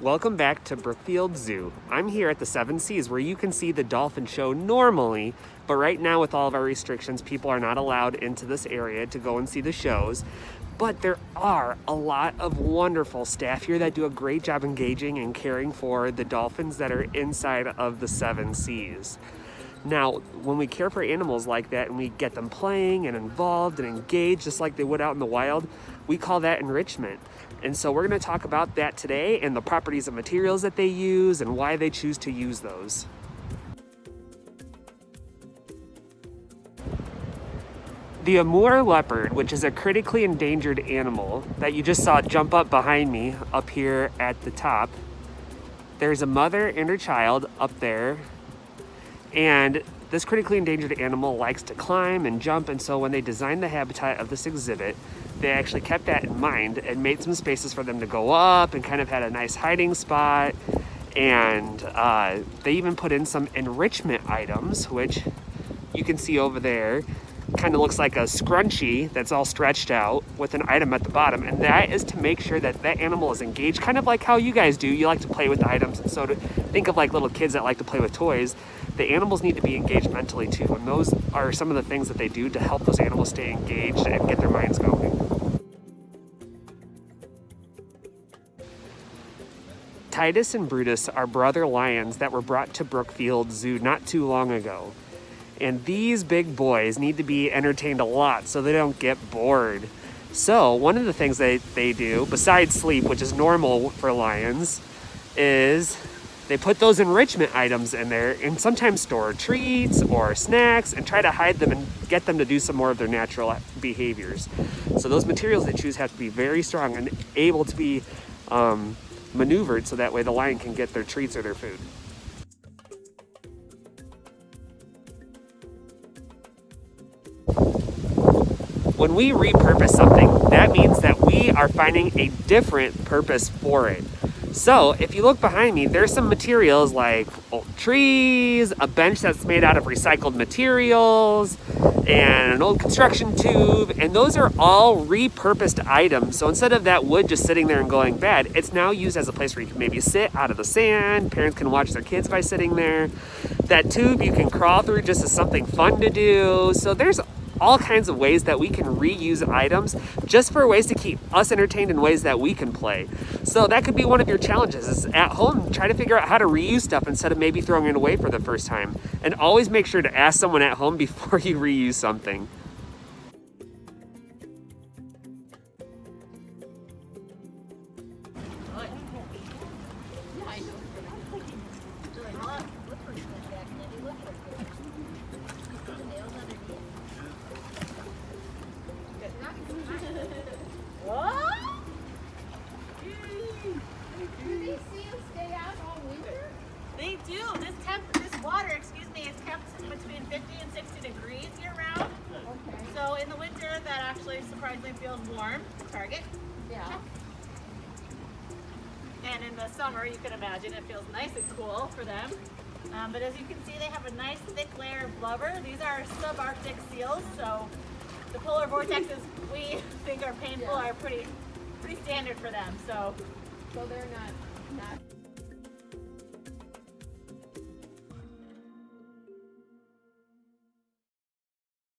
Welcome back to Brookfield Zoo. I'm here at the Seven Seas where you can see the dolphin show normally, but right now with all of our restrictions, people are not allowed into this area to go and see the shows. But there are a lot of wonderful staff here that do a great job engaging and caring for the dolphins that are inside of the Seven Seas. Now, when we care for animals like that and we get them playing and involved and engaged just like they would out in the wild, we call that enrichment. And so we're going to talk about that today and the properties of materials that they use and why they choose to use those. The Amur leopard, which is a critically endangered animal that you just saw jump up behind me up here at the top. There's a mother and her child up there. And this critically endangered animal likes to climb and jump, and so when they designed the habitat of this exhibit, they actually kept that in mind and made some spaces for them to go up and kind of had a nice hiding spot. And they even put in some enrichment items, which you can see over there. Kind of looks like a scrunchie that's all stretched out with an item at the bottom, and that is to make sure that that animal is engaged, kind of like how you guys do. You like to play with the items, and so to think of like little kids that like to play with toys, the animals need to be engaged mentally too, and those are some of the things that they do to help those animals stay engaged and get their minds going. Titus and Brutus are brother lions that were brought to Brookfield Zoo not too long ago. And these big boys need to be entertained a lot so they don't get bored. So one of the things they do, besides sleep, which is normal for lions, is they put those enrichment items in there and sometimes store treats or snacks and try to hide them and get them to do some more of their natural behaviors. So those materials they choose have to be very strong and able to be maneuvered so that way the lion can get their treats or their food. When we repurpose something, that means that we are finding a different purpose for it. So if you look behind me, there's some materials like old trees, a bench that's made out of recycled materials, and an old construction tube, and those are all repurposed items. So instead of that wood just sitting there and going bad, it's now used as a place where you can maybe sit out of the sand. Parents can watch their kids by sitting there. That tube you can crawl through just as something fun to do. So there's all kinds of ways that we can reuse items just for ways to keep us entertained in ways that we can play. So that could be one of your challenges is at home, try to figure out how to reuse stuff instead of maybe throwing it away for the first time. And always make sure to ask someone at home before you reuse something. They do. This water, is kept between 50 and 60 degrees year round. Okay. So in the winter, that actually surprisingly feels warm. Target. Yeah. And in the summer, you can imagine it feels nice and cool for them. But as you can see, they have a nice thick layer of blubber. These are subarctic seals, so the polar vortexes we think are painful are pretty standard for them. So they're not